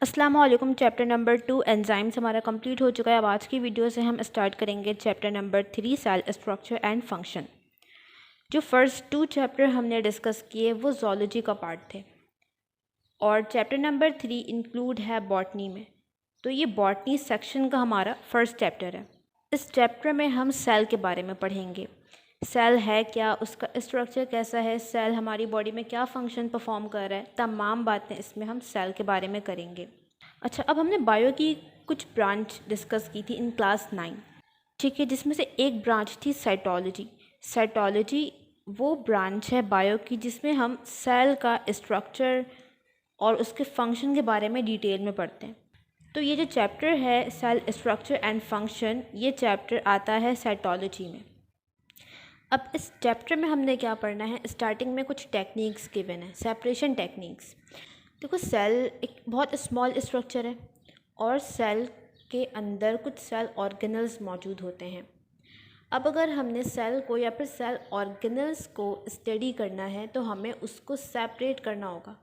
अस्सलाम वालेकुम। Chapter number 2 enzymes हमारा कंप्लीट हो चुका है। अब आज की वीडियो से हम स्टार्ट करेंगे chapter number 3 cell structure and function. जो फर्स्ट 2 चैप्टर हमने डिस्कस किए वो ज़ूलॉजी का पार्ट थे और चैप्टर नंबर 3 इंक्लूड है बॉटनी में। तो ये बॉटनी सेक्शन का हमारा फर्स्ट चैप्टर है। इस चैप्टर में हम सेल के बारे में पढ़ेंगे। सेल है क्या, उसका स्ट्रक्चर कैसा है, सेल हमारी बॉडी में क्या फंक्शन परफॉर्म कर रहा है, तमाम बातें इसमें हम सेल के बारे में करेंगे। अच्छा, अब हमने बायो की कुछ ब्रांच डिस्कस की थी इन क्लास 9, ठीक है, जिसमें से एक ब्रांच थी साइटोलॉजी। साइटोलॉजी वो ब्रांच है बायो की जिसमें हम सेल का स्ट्रक्चर और उसके फंक्शन के बारे में डिटेल में पढ़ते हैं। तो ये जो चैप्टर है सेल स्ट्रक्चर एंड फंक्शन, ये चैप्टर आता है साइटोलॉजी में। अब इस चैप्टर में हमने क्या पढ़ना है, स्टार्टिंग में कुछ टेक्निक्स गिवन है, सेपरेशन टेक्निक्स। देखो, सेल एक बहुत स्मॉल स्ट्रक्चर है और सेल के अंदर कुछ सेल ऑर्गेनल्स मौजूद होते हैं। अब अगर हमने सेल को या फिर सेल ऑर्गेनल्स को स्टडी करना है तो हमें उसको सेपरेट करना होगा।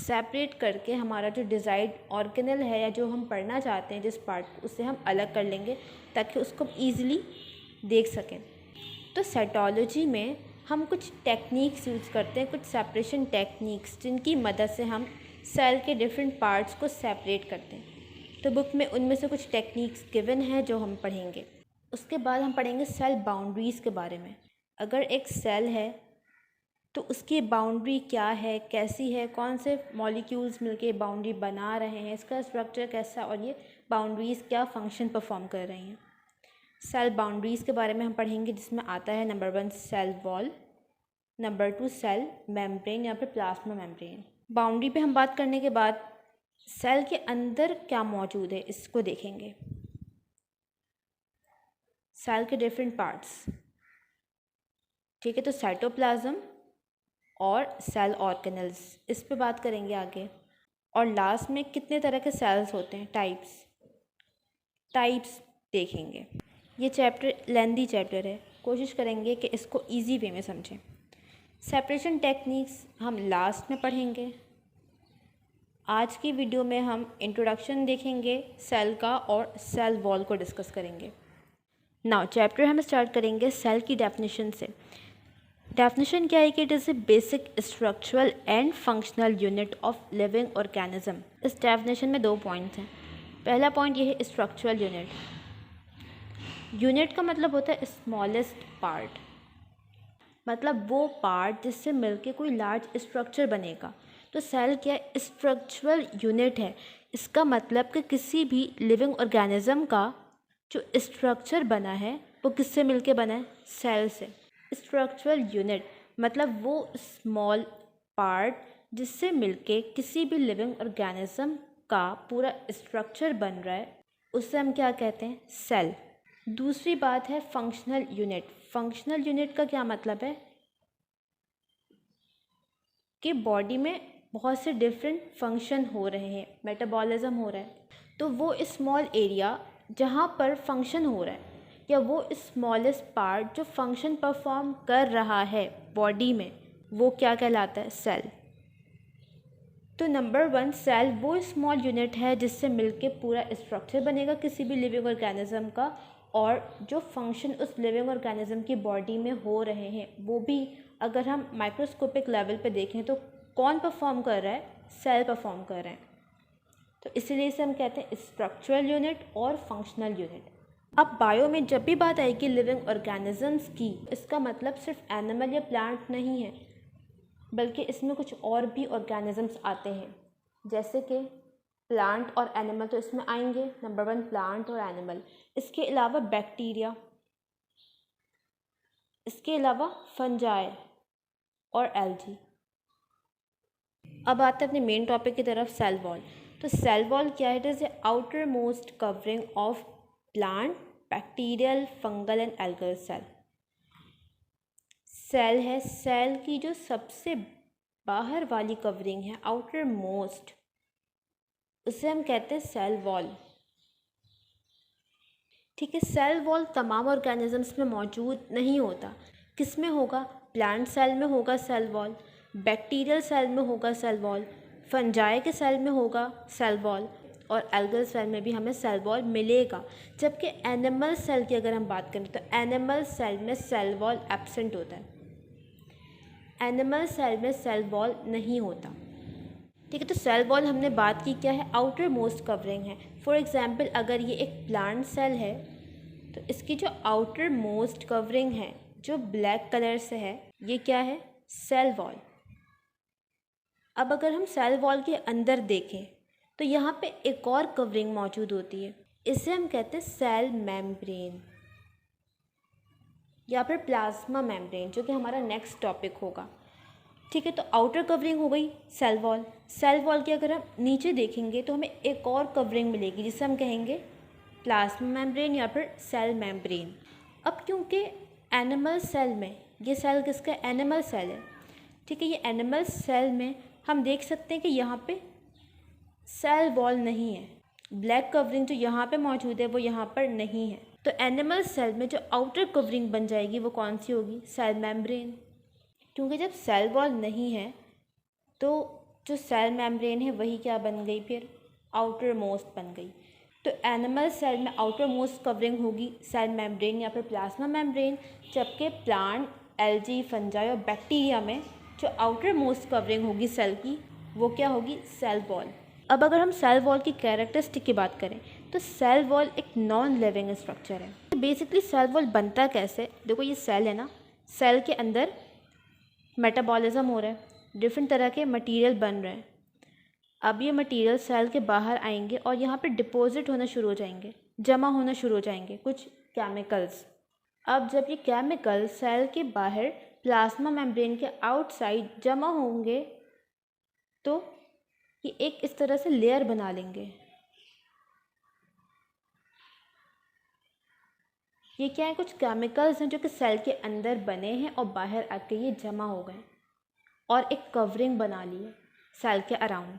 सेपरेट करके हमारा जो डिज़ायर्ड ऑर्गेनल है या जो हम पढ़ना चाहते हैं जिस पार्ट को, उससे हम अलग कर लेंगे ताकि उसको हम ईज़िली देख सकें। तो साइटोलॉजी में हम कुछ टेक्निक्स यूज़ करते हैं, कुछ सेपरेशन टेक्निक्स, जिनकी मदद से हम सेल के डिफरेंट पार्ट्स को सेपरेट करते हैं। तो बुक में उनमें से कुछ टेक्निक्स गिवन है जो हम पढ़ेंगे। उसके बाद हम पढ़ेंगे सेल बाउंड्रीज़ के बारे में। अगर एक सेल है तो उसकी बाउंड्री क्या है, कैसी है, कौन से मॉलिक्यूल्स मिलके बाउंड्री बना रहे हैं, इसका स्ट्रक्चर कैसा, और ये बाउंड्रीज़ क्या फंक्शन परफॉर्म कर रही हैं। सेल बाउंड्रीज़ के बारे में हम पढ़ेंगे, जिसमें आता है number 1 cell wall, number 2 cell membrane या फिर प्लाज्मा मेम्ब्रेन। बाउंड्री पे हम बात करने के बाद सेल के अंदर क्या मौजूद है इसको देखेंगे, सेल के डिफरेंट पार्ट्स, ठीक है। तो साइटोप्लाज्म और सेल ऑर्गेनल्स, इस पे बात करेंगे आगे। और लास्ट में कितने तरह के सेल्स होते हैं, टाइप्स देखेंगे। ये चैप्टर लेंदी चैप्टर है, कोशिश करेंगे कि इसको इजी वे में समझें। सेपरेशन टेक्निक्स हम लास्ट में पढ़ेंगे। आज की वीडियो में हम इंट्रोडक्शन देखेंगे सेल का और सेल वॉल को डिस्कस करेंगे। नाउ चैप्टर हम स्टार्ट करेंगे सेल की डेफिनेशन से। डेफिनेशन क्या है कि it is a basic structural and functional unit of living organism. इस डेफिनेशन में 2 पॉइंट्स हैं। पहला पॉइंट ये है स्ट्रक्चरल यूनिट। यूनिट का मतलब होता है स्मॉलेस्ट पार्ट, मतलब वो पार्ट जिससे मिलके कोई लार्ज स्ट्रक्चर बनेगा। तो सेल क्या स्ट्रक्चरल यूनिट है, इसका मतलब कि किसी भी लिविंग ऑर्गेनिज्म का जो स्ट्रक्चर बना है वो किससे मिलके बना है, सेल से। स्ट्रक्चरल यूनिट मतलब वो स्मॉल पार्ट जिससे मिलके किसी भी लिविंग ऑर्गेनिज्म का पूरा स्ट्रक्चर बन रहा है, उससे हम क्या कहते हैं, सेल। दूसरी बात है फंक्शनल यूनिट। फंक्शनल यूनिट का क्या मतलब है कि बॉडी में बहुत से डिफरेंट फंक्शन हो रहे हैं, मेटाबॉलिज्म हो रहा है, तो वो स्मॉल एरिया जहाँ पर फंक्शन हो रहा है या वो स्मॉलेस्ट पार्ट जो फंक्शन परफॉर्म कर रहा है बॉडी में, वो क्या कहलाता है, सेल। तो नंबर 1 सेल वो स्मॉल यूनिट है जिससे मिलके पूरा स्ट्रक्चर बनेगा किसी भी लिविंग ऑर्गेनिज्म का, और जो फंक्शन उस लिविंग ऑर्गेनिज्म की बॉडी में हो रहे हैं वो भी अगर हम माइक्रोस्कोपिक लेवल पे देखें तो कौन परफॉर्म कर रहा है, सेल परफॉर्म कर रहे हैं। तो इसीलिए इसे हम कहते हैं स्ट्रक्चरल यूनिट और फंक्शनल यूनिट। अब बायो में जब भी बात आएगी लिविंग ऑर्गेनिजम्स की, इसका मतलब सिर्फ एनिमल या प्लांट नहीं है, बल्कि इसमें कुछ और भी ऑर्गेनिजम्स आते हैं, जैसे कि प्लांट और एनिमल तो इसमें आएंगे, नंबर 1 प्लांट और एनिमल। इसके अलावा बैक्टीरिया, इसके अलावा फंजाई और एल्गी। अब आते हैं अपने मेन टॉपिक की तरफ, सेल वॉल। तो सेल वॉल क्या है, it is the outermost covering of plant, bacterial, fungal and algal cell. Cell है, सेल की जो सबसे बाहर वाली कवरिंग है, आउटर मोस्ट, उसे हम कहते हैं सेल वॉल, ठीक है। सेल वॉल तमाम ऑर्गेनिजम्स में मौजूद नहीं होता। किस में होगा, प्लांट सेल में होगा सेल वॉल, बैक्टीरियल सेल में होगा सेल वॉल, फंजाई के सेल में होगा सेल वॉल और एल्गल सेल में भी हमें सेल वॉल मिलेगा। जबकि एनिमल सेल की अगर हम बात करें तो एनिमल सेल में सेल वॉल एब्सेंट होता है, एनिमल सेल में सेल वॉल नहीं होता। ठीक है, तो सेल वॉल हमने बात की क्या है, आउटर मोस्ट कवरिंग है। फॉर एग्जांपल अगर ये एक प्लांट सेल है तो इसकी जो आउटर मोस्ट कवरिंग है जो ब्लैक कलर से है, ये क्या है, सेल वॉल। अब अगर हम सेल वॉल के अंदर देखें तो यहाँ पे एक और कवरिंग मौजूद होती है, इसे हम कहते हैं सेल मेम्ब्रेन या फिर प्लाज्मा मेम्ब्रेन, जो कि हमारा नेक्स्ट टॉपिक होगा। ठीक है, तो आउटर कवरिंग हो गई सेल वॉल। सेल वॉल की अगर हम नीचे देखेंगे तो हमें एक और कवरिंग मिलेगी जिसे हम कहेंगे प्लाज्मा मेम्ब्रेन या फिर सेल मेम्ब्रेन। अब क्योंकि एनिमल सेल में ये सेल किसका, एनिमल सेल है। ठीक है, ये एनिमल सेल में हम देख सकते हैं कि यहाँ पे सेल वॉल नहीं है, ब्लैक कवरिंग जो यहाँ पे मौजूद है वो यहाँ पर नहीं है। तो एनिमल सेल में जो आउटर कवरिंग बन जाएगी वो कौन सी होगी, सेल मेम्ब्रेन। क्योंकि जब सेल वॉल नहीं है तो जो सेल मेम्ब्रेन है वही क्या बन गई, फिर आउटर मोस्ट बन गई। तो एनिमल सेल में आउटर मोस्ट कवरिंग होगी सेल मेम्ब्रेन या फिर प्लाज्मा मेम्ब्रेन, जबकि प्लांट, एल्गी, फंजाई और बैक्टीरिया में जो आउटर मोस्ट कवरिंग होगी सेल की वो क्या होगी, सेल वॉल। अब अगर हम सेल वॉल की कैरेक्टरिस्टिक की बात करें तो सेल वॉल एक नॉन लिविंग स्ट्रक्चर है। तो बेसिकली सेल वॉल बनता कैसे, देखो ये सेल है ना, सेल के अंदर मेटाबॉलिज्म हो रहा है, डिफरेंट तरह के मटेरियल बन रहे हैं। अब ये मटेरियल सेल के बाहर आएंगे और यहाँ पे डिपॉजिट होना शुरू हो जाएंगे, जमा होना शुरू हो जाएंगे कुछ केमिकल्स। अब जब ये केमिकल सेल के बाहर प्लाज्मा मेम्ब्रेन के आउटसाइड जमा होंगे तो ये एक इस तरह से लेयर बना लेंगे। ये क्या है, कुछ केमिकल्स हैं जो कि सेल के अंदर बने हैं और बाहर आके ये जमा हो गए और एक कवरिंग बना ली है सेल के अराउंड।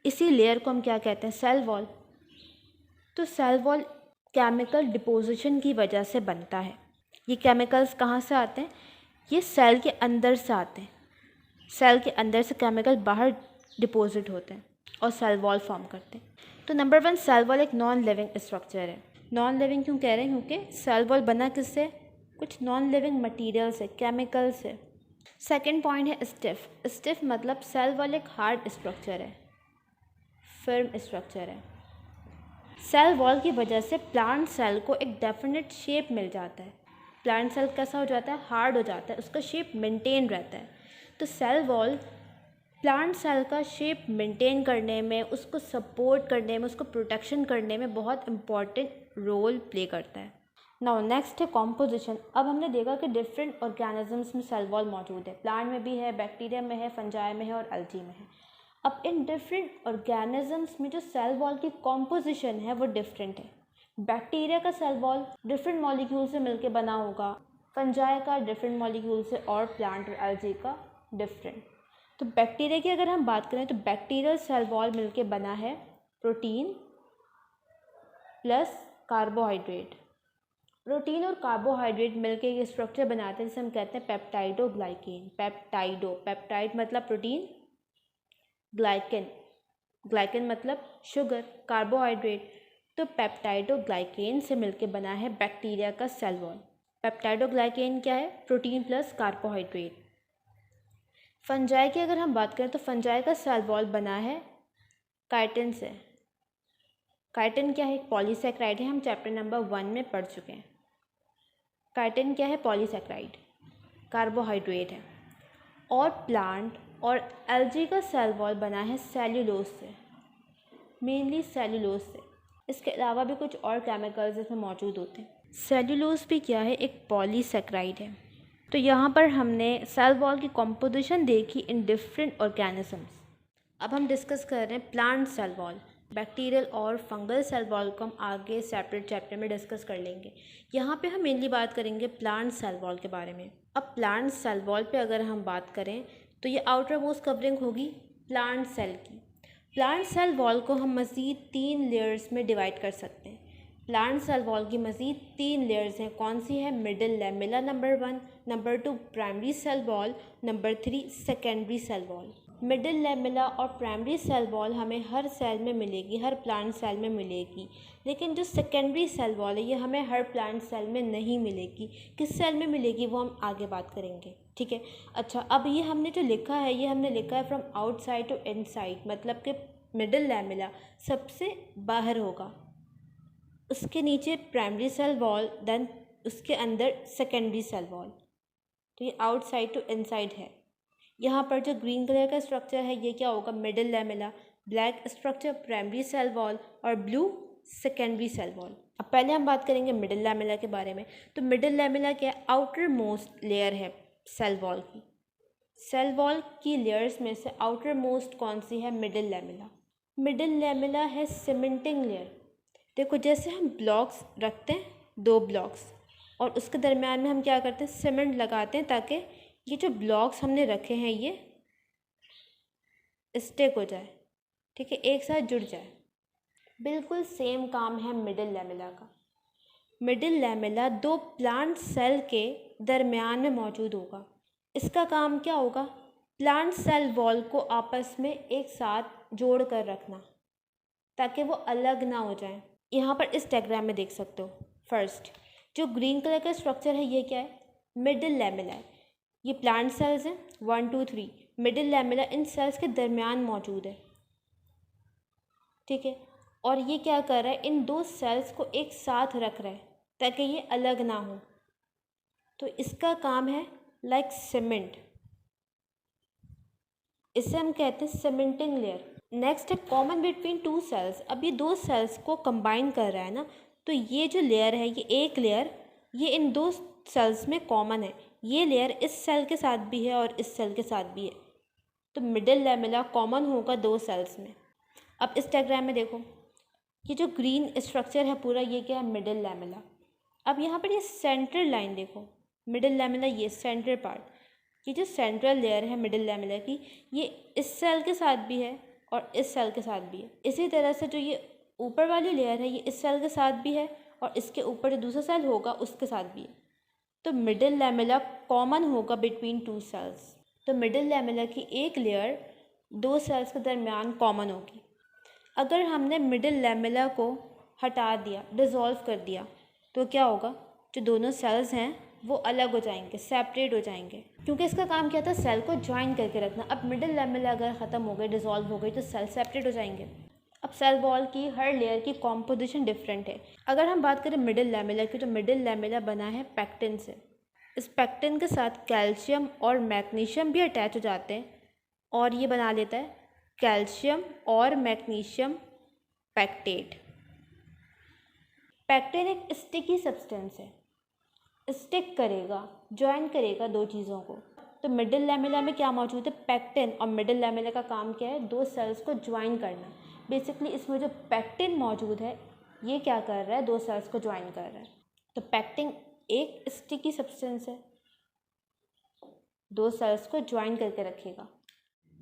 इसी लेयर को हम क्या कहते हैं, सेल वॉल। तो सेल वॉल केमिकल डिपोजिशन की वजह से बनता है। ये केमिकल्स कहाँ से आते हैं, ये सेल के अंदर से आते हैं, सेल के अंदर से केमिकल बाहर डिपॉजिट होते हैं और सेल वॉल फॉर्म करते हैं। तो नंबर 1, सेल वॉल एक नॉन लिविंग स्ट्रक्चर है। नॉन लिविंग क्यों कह रहे हैं, क्योंकि सेल वॉल बना किससे, कुछ नॉन लिविंग मटीरियल से, केमिकल से। सेकेंड पॉइंट है स्टिफ। स्टिफ मतलब सेल वॉल एक हार्ड स्ट्रक्चर है, फर्म स्ट्रक्चर है। सेल वॉल की वजह से प्लांट सेल को एक डेफिनेट शेप मिल जाता है। प्लांट सेल कैसा हो जाता है, हार्ड हो जाता है, उसका शेप मेंटेन रहता है। तो सेल वॉल प्लांट सेल का शेप मेंटेन करने में, उसको सपोर्ट करने में, उसको प्रोटेक्शन करने में बहुत इम्पॉर्टेंट रोल प्ले करता है। नाउ नेक्स्ट है कॉम्पोजिशन। अब हमने देखा कि डिफरेंट ऑर्गेनिजम्स में सेल वॉल मौजूद है, प्लांट में भी है, बैक्टीरिया में है, फंजाई में है और एल्गी में है। अब इन डिफरेंट ऑर्गेनिजम्स में जो सेल वॉल की कॉम्पोजिशन है वो डिफरेंट है। बैक्टीरिया का सेल वॉल डिफरेंट मॉलिक्यूल से मिलकर बना होगा, फंजाई का डिफरेंट मॉलिक्यूल से, और प्लांट और एल्गी का डिफरेंट। तो बैक्टीरिया की अगर हम बात करें तो बैक्टीरियल सेल वॉल मिलके बना है प्रोटीन प्लस कार्बोहाइड्रेट। प्रोटीन और कार्बोहाइड्रेट मिलके ये स्ट्रक्चर बनाते हैं जिसे हम कहते हैं पेप्टाइडोग्लाइकेन। पेप्टाइड मतलब प्रोटीन, ग्लाइकेन मतलब शुगर, कार्बोहाइड्रेट। तो पेप्टाइडोग्लाइकेन से मिलके बना है बैक्टीरिया का सेल वॉल। पेप्टाइडोग्लाइकेन क्या है, प्रोटीन प्लस कार्बोहाइड्रेट। फंजाई की अगर हम बात करें तो फंजाई का सेल वॉल बना है काइटिन से। काइटिन क्या है, एक पॉलीसेक्राइड है, हम चैप्टर नंबर 1 में पढ़ चुके हैं। काइटिन क्या है, पॉलीसेक्राइड, कार्बोहाइड्रेट है। और प्लांट और एल्गी का सेल वॉल बना है सेल्यूलोज से, मेनली सेल्यूलोज से। इसके अलावा भी कुछ और केमिकल्स इसमें मौजूद होते हैं। सेल्यूलोज भी क्या है, एक पॉलीसेक्राइड है। तो यहाँ पर हमने सेल वॉल की कॉम्पोजिशन देखी इन डिफरेंट ऑर्गेनिजम्स। अब हम डिस्कस कर रहे हैं प्लांट सेल वॉल। बैक्टीरियल और फंगल सेल वॉल को हम आगे सेपरेट चैप्टर में डिस्कस कर लेंगे। यहाँ पे हम मेनली बात करेंगे प्लांट सेल वॉल के बारे में। अब प्लांट सेल वॉल पे अगर हम बात करें तो ये आउटर मोस्ट कवरिंग होगी प्लांट सेल की। प्लांट सेल वॉल को हम मज़ीद 3 लेयर्स में डिवाइड कर सकते हैं। प्लांट सेल वॉल की मज़ीद 3 लेयर्स हैं, कौन सी है, middle lamella number 1, number 2 primary cell wall, number 3 secondary cell wall. Middle lamella और प्राइमरी सेल वॉल हमें हर सेल में मिलेगी, हर प्लांट सेल में मिलेगी, लेकिन जो सेकेंडरी सेल वॉल है ये हमें हर प्लांट सेल में नहीं मिलेगी। किस सेल में मिलेगी वो हम आगे बात करेंगे, ठीक है। अच्छा, अब ये हमने जो लिखा है ये हमने लिखा है फ्रॉम आउटसाइड टू इनसाइड, मतलब कि मिडिल लेमेला सबसे बाहर होगा, उसके नीचे प्राइमरी सेल वॉल, देन उसके अंदर सेकेंडरी सेल वॉल। तो ये आउटसाइड टू इनसाइड है। यहाँ पर जो ग्रीन कलर का स्ट्रक्चर है ये क्या होगा, middle lamella, black structure primary cell wall और ब्लू सेकेंडरी सेल वॉल। अब पहले हम बात करेंगे मिडिल लेमेला के बारे में। तो मिडिल लेमेला क्या है, आउटर मोस्ट लेयर है सेल वॉल की। सेल वॉल की लेयर्स में से आउटर मोस्ट कौन सी है, मिडिल लेमेला। मिडिल लेमेला है सीमेंटिंग लेयर। देखो जैसे हम ब्लॉक्स रखते हैं, 2 ब्लॉक्स, और उसके दरम्यान में हम क्या करते हैं, सीमेंट लगाते हैं ताकि ये जो ब्लॉक्स हमने रखे हैं ये स्टिक हो जाए, ठीक है, एक साथ जुड़ जाए। बिल्कुल सेम काम है मिडिल लेमेला का। मिडिल लेमेला 2 प्लांट सेल के दरमियान में मौजूद होगा। इसका काम क्या होगा, प्लांट सेल वॉल को आपस में एक साथ जोड़ कर रखना ताकि वो अलग ना हो जाए। यहाँ पर इस डायग्राम में देख सकते हो, फर्स्ट जो ग्रीन कलर का स्ट्रक्चर है ये क्या है, मिडिल लेमेला है। ये प्लांट सेल्स हैं 1 2 3, मिडिल लेमेला इन सेल्स के दरमियान मौजूद है, ठीक है। और ये क्या कर रहा है, इन 2 सेल्स को एक साथ रख रहा है ताकि ये अलग ना हो। तो इसका काम है लाइक सीमेंट, इसे हम कहते हैं सीमेंटिंग लेयर। नेक्स्ट है कॉमन बिटवीन 2 सेल्स। अब ये 2 सेल्स को कंबाइन कर रहा है ना, तो ये जो लेयर है, ये एक लेयर, ये इन 2 सेल्स में कॉमन है। ये लेयर इस सेल के साथ भी है और इस सेल के साथ भी है, तो मिडिल लेमेला कॉमन होगा 2 सेल्स में। अब इस डायग्राम में देखो, ये जो ग्रीन स्ट्रक्चर है पूरा, ये क्या है, मिडिल लेमेला। अब यहाँ पर ये सेंट्रल लाइन देखो, मिडिल लेमेला, ये सेंट्रल पार्ट, ये जो सेंट्रल लेयर है मिडिल लेमेला की, ये इस सेल के साथ भी है और इस सेल के साथ भी है। इसी तरह से जो ये ऊपर वाली लेयर है ये इस सेल के साथ भी है और इसके ऊपर जो दूसरा सेल होगा उसके साथ भी है। तो मिडिल लेमेला कॉमन होगा बिटवीन 2 सेल्स। तो मिडिल लेमेला की एक लेयर 2 सेल्स के दरमियान कॉमन होगी। अगर हमने मिडिल लेमेला को हटा दिया, डिज़ोल्व कर दिया, तो क्या होगा, जो दोनों सेल्स हैं वो अलग हो जाएंगे, सेपरेट हो जाएंगे, क्योंकि इसका काम क्या था, सेल को ज्वाइन करके रखना। अब मिडिल लेमेला अगर ख़त्म हो गई, डिज़ोल्व हो गई, तो सेल सेपरेट हो जाएंगे। अब सेल वॉल की हर लेयर की कॉम्पोजिशन डिफरेंट है। अगर हम बात करें मिडिल लेमेला की, तो मिडिल लेमेला बना है पैक्टिन से। इस पैक्टिन के साथ कैल्शियम और मैग्नीशियम भी अटैच हो जाते हैं और ये बना लेता है कैल्शियम और मैग्नीशियम पैक्टेट। पैक्टिन एक स्टिकी सब्सटेंस है, स्टिक करेगा, ज्वाइन करेगा 2 चीज़ों को। तो मिडिल लेमेला में क्या मौजूद है, पैक्टिन, और मिडिल लेमेला का काम क्या है, 2 सेल्स को ज्वाइन करना। बेसिकली इसमें जो पैक्टिन मौजूद है ये क्या कर रहा है, 2 सेल्स को ज्वाइन कर रहा है। तो पैक्टिन एक स्टिकी सब्सटेंस है, 2 सेल्स को ज्वाइन करके रखेगा।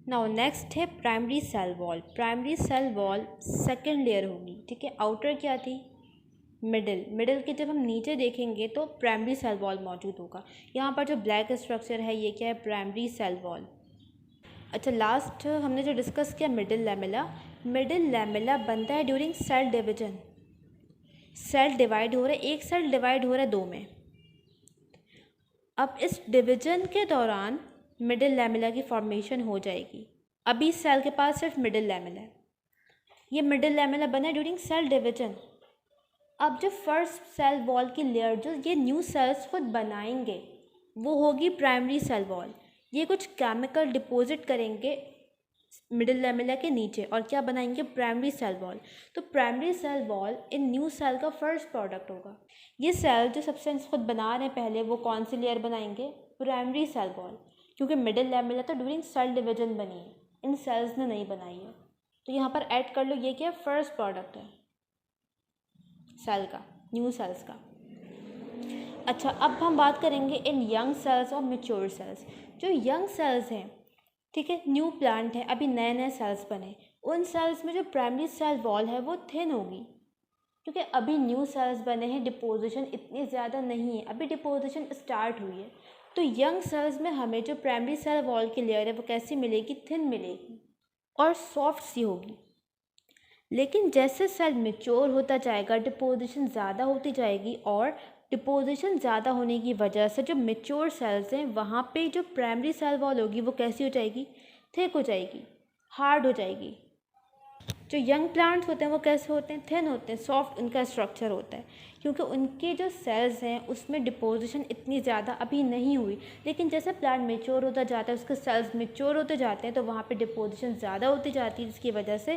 नाउ नेक्स्ट है primary cell wall. Primary cell wall second layer होगी, ठीक है। आउटर क्या थी, मिडिल के जब हम नीचे देखेंगे तो प्राइमरी सेल वॉल मौजूद होगा। यहाँ पर जो ब्लैक स्ट्रक्चर है ये क्या है, प्राइमरी सेल वॉल। अच्छा, लास्ट हमने जो डिस्कस किया मिडिल लेमेला, मिडिल लेमेला बनता है during cell division. Cell divide हो रहा है, एक सेल डिवाइड हो रहा है 2 में। अब इस डिवीजन के दौरान मिडिल लेमेला की फॉर्मेशन हो जाएगी। अभी सेल के पास सिर्फ मिडिल लेमेला है, ये मिडिल लेमेला बना है ड्यूरिंग सेल डिवीजन। अब जो फर्स्ट सेल वॉल की लेयर जो ये न्यू सेल्स खुद बनाएंगे वो होगी प्राइमरी सेल वॉल। ये कुछ केमिकल डिपॉजिट करेंगे मिडिल लेमेला के नीचे और क्या बनाएंगे, प्राइमरी सेल वॉल। तो primary cell wall in new cell का फर्स्ट प्रोडक्ट होगा। ये सेल जो सब्सटेंस खुद बना रहे हैं पहले, वो कौन सी लेयर बनाएंगे, प्राइमरी सेल वॉल, क्योंकि मिडिल लेमेला तो ड्यूरिंग सेल डिवीजन बनी है, इन सेल्स ने नहीं बनाई है। तो यहाँ पर ऐड कर लो, ये क्या फर्स्ट प्रोडक्ट है सेल का, न्यू सेल्स का। अच्छा, अब हम बात करेंगे इन यंग सेल्स और मैच्योर सेल्स। जो यंग सेल्स हैं, ठीक है, न्यू प्लांट है, अभी नए नए सेल्स बने, उन सेल्स में जो प्राइमरी सेल वॉल है वो थिन होगी, क्योंकि अभी न्यू सेल्स बने हैं, डिपोजिशन इतनी ज़्यादा नहीं है, अभी डिपोजिशन स्टार्ट हुई है। तो यंग सेल्स में हमें जो प्राइमरी सेल वॉल की लेयर है वो कैसी मिलेगी, थिन मिलेगी और सॉफ्ट सी होगी। लेकिन जैसे सेल मैच्योर होता जाएगा डिपोजिशन ज़्यादा होती जाएगी, और डिपोजिशन ज़्यादा होने की वजह से जो मैच्योर सेल्स हैं वहाँ पे जो प्राइमरी सेल वॉल होगी वो कैसी हो जाएगी, थिक हो जाएगी, हार्ड हो जाएगी। जो यंग प्लांट्स होते हैं वो कैसे होते हैं, थिन होते हैं, सॉफ्ट उनका स्ट्रक्चर होता है, क्योंकि उनके जो सेल्स हैं उसमें डिपोजिशन इतनी ज़्यादा अभी नहीं हुई। लेकिन जैसे प्लांट मैच्योर होता जाता है, उसके सेल्स मैच्योर होते जाते हैं, तो वहाँ पे डिपोजिशन ज़्यादा होती जाती है, जिसकी वजह से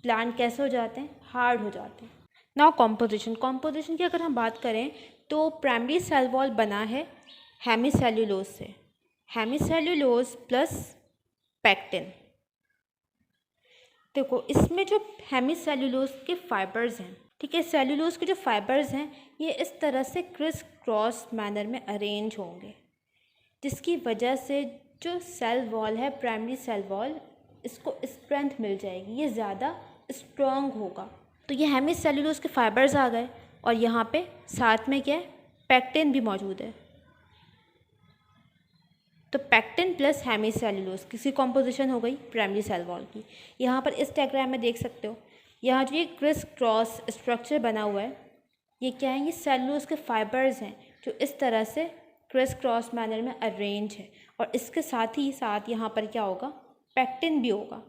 प्लांट कैसे हो जाते हैं, हार्ड हो जाते हैं। नाउ कॉम्पोजिशन की अगर हम बात करें तो प्राइमरी सेल वॉल बना है हेमीसेल्यूलोज से, हेमीसेल्यूलोज प्लस पैक्टिन। देखो इसमें जो हेमीसेल्यूलोज के फाइबर्स हैं, ठीक है, सेल्यूलोज के जो फाइबर्स हैं ये इस तरह से क्रिस क्रॉस मैनर में अरेंज होंगे, जिसकी वजह से जो सेल वॉल है प्राइमरी सेल वॉल, इसको स्ट्रेंथ मिल जाएगी, ये ज़्यादा स्ट्रॉन्ग होगा। तो ये हेमीसेल्यूलोज के फाइबर्स आ गए, और यहाँ पे साथ में क्या है, पैक्टिन भी मौजूद है। तो पैक्टिन प्लस हेमीसेल्यूलोज किसी कॉम्पोजिशन हो गई प्राइमरी सेल वॉल की। यहाँ पर इस डायग्राम में देख सकते हो, यहाँ जो ये क्रिस क्रॉस स्ट्रक्चर बना हुआ है ये क्या है, ये सेल्यूलोज के फाइबर्स हैं जो इस तरह से क्रिस क्रॉस मैनर में अरेंज है, और इसके साथ ही साथ यहाँ पर क्या होगा, पैक्टिन भी होगा।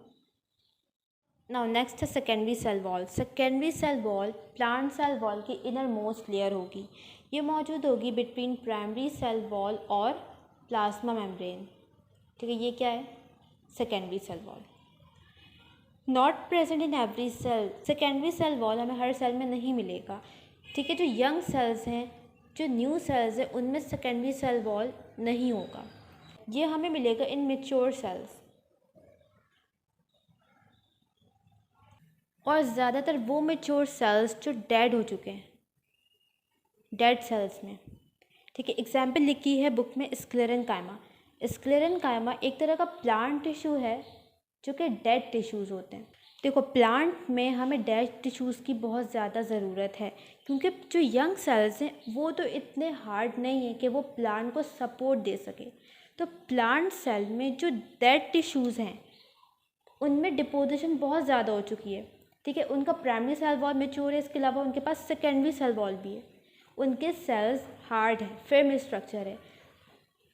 नाउ नेक्स्ट है secondary cell wall. Secondary cell wall plant cell wall की इनर मोस्ट लेयर होगी, ये मौजूद होगी बिटवीन प्राइमरी सेल वॉल और प्लाज्मा मेम्ब्रेन, ठीक है, ये क्या है, secondary cell wall. Not present in every cell, secondary cell wall हमें हर सेल में नहीं मिलेगा, ठीक है। जो यंग सेल्स हैं, जो न्यू सेल्स हैं, उनमें सेकेंडरी सेल वॉल नहीं होगा, ये हमें मिलेगा इन मैच्योर सेल्स, और ज़्यादातर वो मैच्योर सेल्स जो डेड हो चुके हैं, डेड सेल्स में, ठीक है। एग्जाम्पल लिखी है बुक में स्क्लेरेनकाइमा। स्क्लेरेनकाइमा एक तरह का प्लांट टिश्यू है जो कि डेड टिश्यूज़ होते हैं। देखो प्लांट में हमें डेड टिश्यूज़ की बहुत ज़्यादा ज़रूरत है, क्योंकि जो यंग सेल्स हैं वो तो इतने हार्ड नहीं है कि वो प्लांट को सपोर्ट दे सके। तो प्लांट सेल में जो डेड टिश्यूज़ हैं उनमें डिपोजिशन बहुत ज़्यादा हो चुकी है, ठीक है। उनका प्राइमरी सेल वॉल मैच्योर है, इसके अलावा उनके पास सेकेंडरी सेल वॉल भी है, उनके सेल्स हार्ड है, फर्म स्ट्रक्चर है।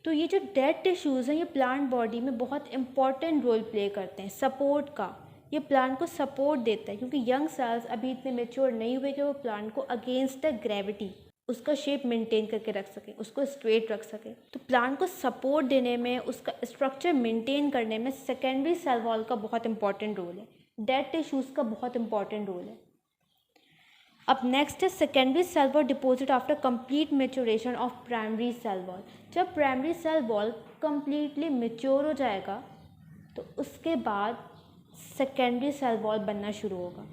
तो ये जो डेड टिश्यूज़ हैं ये प्लांट बॉडी में बहुत इंपॉर्टेंट रोल प्ले करते हैं, सपोर्ट का, ये प्लांट को सपोर्ट देता है, क्योंकि यंग सेल्स अभी इतने मैच्योर नहीं हुए कि वो प्लांट को अगेंस्ट द ग्रेविटी उसका शेप मेंटेन करके रख सके, उसको स्ट्रेट रख सके। तो प्लांट को सपोर्ट देने में, उसका स्ट्रक्चर मेंटेन करने में सेकेंडरी सेल वॉल का बहुत इंपॉर्टेंट रोल है, डेड टिश्यूज़ का बहुत इंपॉर्टेंट रोल है। अब नेक्स्ट है secondary cell wall deposit after complete maturation of primary cell wall. जब primary cell wall completely mature हो जाएगा तो उसके बाद सेकेंडरी सेल वॉल बनना शुरू होगा।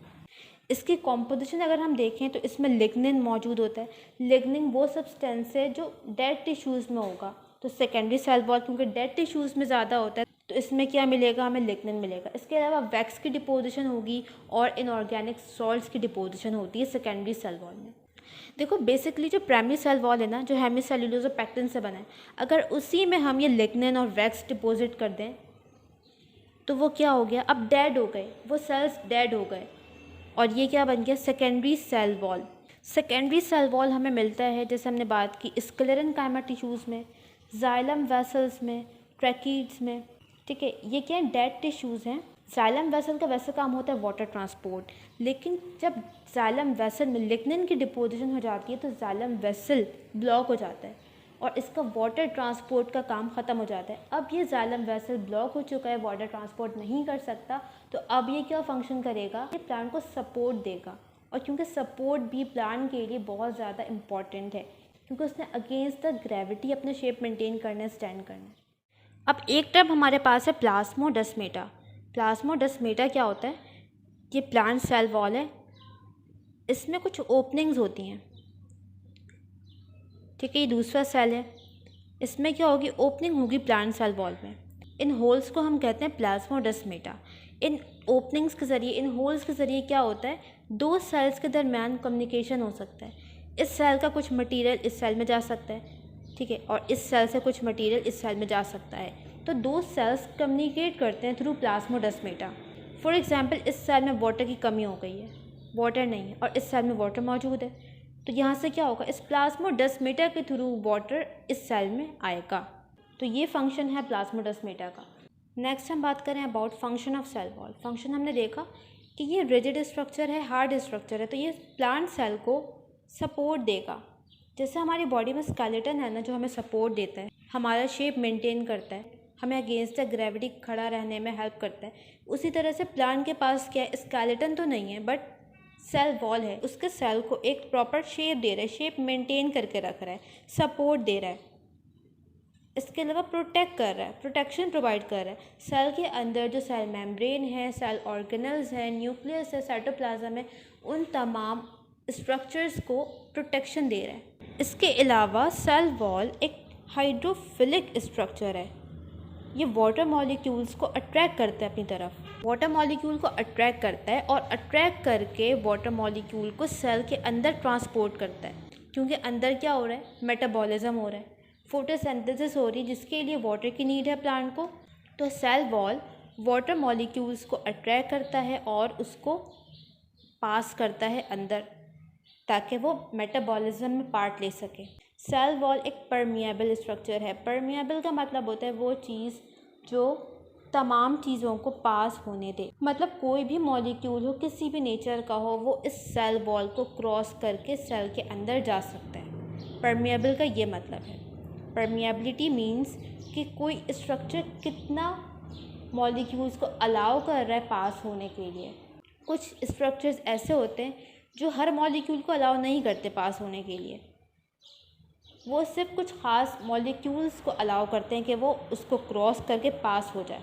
इसकी कॉम्पोजिशन अगर हम देखें तो इसमें लिग्निन मौजूद होता है। लिग्निन वो सब्सटेंस है जो डेड टिश्यूज़ में होगा, तो सेकेंडरी सेल वॉल क्योंकि डेड टिश्यूज़ में ज़्यादा होता है तो इसमें क्या मिलेगा, हमें लिग्निन मिलेगा। इसके अलावा वैक्स की डिपोजिशन होगी और इनऑर्गेनिक सॉल्ट्स की डिपोजिशन होती है सेकेंडरी सेल वॉल में। देखो बेसिकली जो प्राइमरी सेल वॉल है ना, जो हेमीसेल्यूलोज और पैक्टिन से बना है, अगर उसी में हम ये लिग्निन और वैक्स डिपोजिट कर दें तो वो क्या हो गया, अब डेड हो गए, वो सेल्स डेड हो गए, और ये क्या बन गया, secondary cell wall. Secondary cell wall हमें मिलता है, जैसे हमने बात की, स्क्लेरेनकाइमा टिश्यूज़ में, जाइलम वेसल्स में, ट्रैकीड्स में, ठीक है। ये क्या है, डेड टिश्यूज़ हैं। जाइलम वेसल का वैसे काम होता है वाटर ट्रांसपोर्ट, लेकिन जब जाइलम वेसल में लिग्निन की डिपोजिशन हो जाती है तो जाइलम वेसल ब्लॉक हो जाता है और इसका वाटर ट्रांसपोर्ट का काम ख़त्म हो जाता है। अब ये जाइलम वेसल ब्लॉक हो चुका है, वाटर ट्रांसपोर्ट नहीं कर सकता, तो अब ये क्या फंक्शन करेगा, ये प्लांट को सपोर्ट देगा। और क्योंकि सपोर्ट भी प्लांट के लिए बहुत ज़्यादा इम्पॉर्टेंट है, क्योंकि उसने अगेंस्ट द ग्रेविटी अपना शेप मेंटेन करना, स्टैंड करना। अब एक टर्म हमारे पास है प्लाज्मोडेस्माटा। प्लाज्मोडेस्माटा क्या होता है, ये प्लांट सेल वॉल है, इसमें कुछ ओपनिंग्स होती हैं, ठीक है। ये दूसरा सेल है, इसमें क्या होगी, ओपनिंग होगी प्लांट सेल वॉल में। इन होल्स को हम कहते हैं प्लाज्मोडेस्माटा। इन ओपनिंग्स के ज़रिए, इन होल्स के ज़रिए क्या होता है, दो सेल्स के दरमियान कम्युनिकेशन हो सकता है। इस सेल का कुछ मटेरियल इस सेल में जा सकता है, ठीक है, और इस सेल से कुछ मटेरियल इस सेल में जा सकता है। तो दो सेल्स कम्युनिकेट करते हैं थ्रू प्लाज्मोडेस्माटा। फॉर एग्जांपल इस सेल में वाटर की कमी हो गई है, वाटर नहीं है, और इस सेल में वाटर मौजूद है, तो यहाँ से क्या होगा, इस प्लाज्मोडेस्माटा के थ्रू वाटर इस सेल में आएगा। तो ये फंक्शन है प्लाज्मोडेस्माटा का। नेक्स्ट हम बात करें about function of cell wall. Function हमने देखा कि ये रिजिड स्ट्रक्चर है, हार्ड स्ट्रक्चर है, तो ये प्लांट सेल को सपोर्ट देगा। जैसे हमारी बॉडी में स्केलेटन है ना, जो हमें सपोर्ट देता है, हमारा शेप मेंटेन करता है, हमें अगेंस्ट द ग्रेविटी खड़ा रहने में हेल्प करता है, उसी तरह से प्लांट के पास क्या है, स्केलेटन तो नहीं है बट सेल वॉल है, उसके सेल को एक प्रॉपर शेप दे रहा है, शेप मेंटेन करके रख रहा है, सपोर्ट दे रहा है, इसके अलावा प्रोटेक्ट कर रहा है, प्रोटेक्शन प्रोवाइड कर रहा है। सेल के अंदर जो सेल मेम्ब्रेन है, सेल ऑर्गेनल्स हैं, न्यूक्लियस है, साइटोप्लाज्म है, उन तमाम स्ट्रक्चर्स को प्रोटेक्शन दे रहा है। इसके अलावा सेल वॉल एक हाइड्रोफिलिक स्ट्रक्चर है, ये वाटर मॉलिक्यूल्स को अट्रैक्ट करता है अपनी तरफ, वाटर मॉलिक्यूल को अट्रैक्ट करता है और अट्रैक्ट करके वाटर मॉलिक्यूल को सेल के अंदर ट्रांसपोर्ट करता है, क्योंकि अंदर क्या हो रहा है, मेटाबॉलिज्म हो रहा है, फोटोसिंथेसिस हो रही है, जिसके लिए वाटर की नीड है प्लांट को। तो सेल वॉल वाटर मॉलिक्यूल्स को अट्रैक्ट करता है और उसको पास करता है अंदर, ताकि वो मेटाबॉलिज्म में पार्ट ले सके। सेल वॉल एक परमिएबल स्ट्रक्चर है। परमिएबल का मतलब होता है वो चीज़ जो तमाम चीज़ों को पास होने दे, मतलब कोई भी मॉलिक्यूल हो, किसी भी नेचर का हो, वो इस सेल वॉल को क्रॉस करके सेल के अंदर जा सकता है। परमिएबल का ये मतलब है। परमिएबिलिटी मीन्स कि कोई स्ट्रक्चर कितना मॉलिक्यूल्स को अलाउ कर रहा है पास होने के लिए। कुछ स्ट्रक्चर्स ऐसे होते हैं जो हर मॉलिक्यूल को अलाउ नहीं करते पास होने के लिए, वो सिर्फ कुछ ख़ास मॉलिक्यूल्स को अलाउ करते हैं कि वो उसको क्रॉस करके पास हो जाए।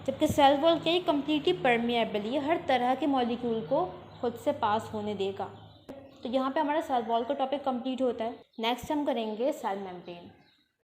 जबकि सेल वॉल क्या है, कम्प्लीटली परमिएबल, ये हर तरह के मॉलिक्यूल को खुद से पास होने देगा। तो यहाँ पे हमारा सेल वॉल का टॉपिक कंप्लीट होता है। नेक्स्ट हम करेंगे सेल मेम्ब्रेन।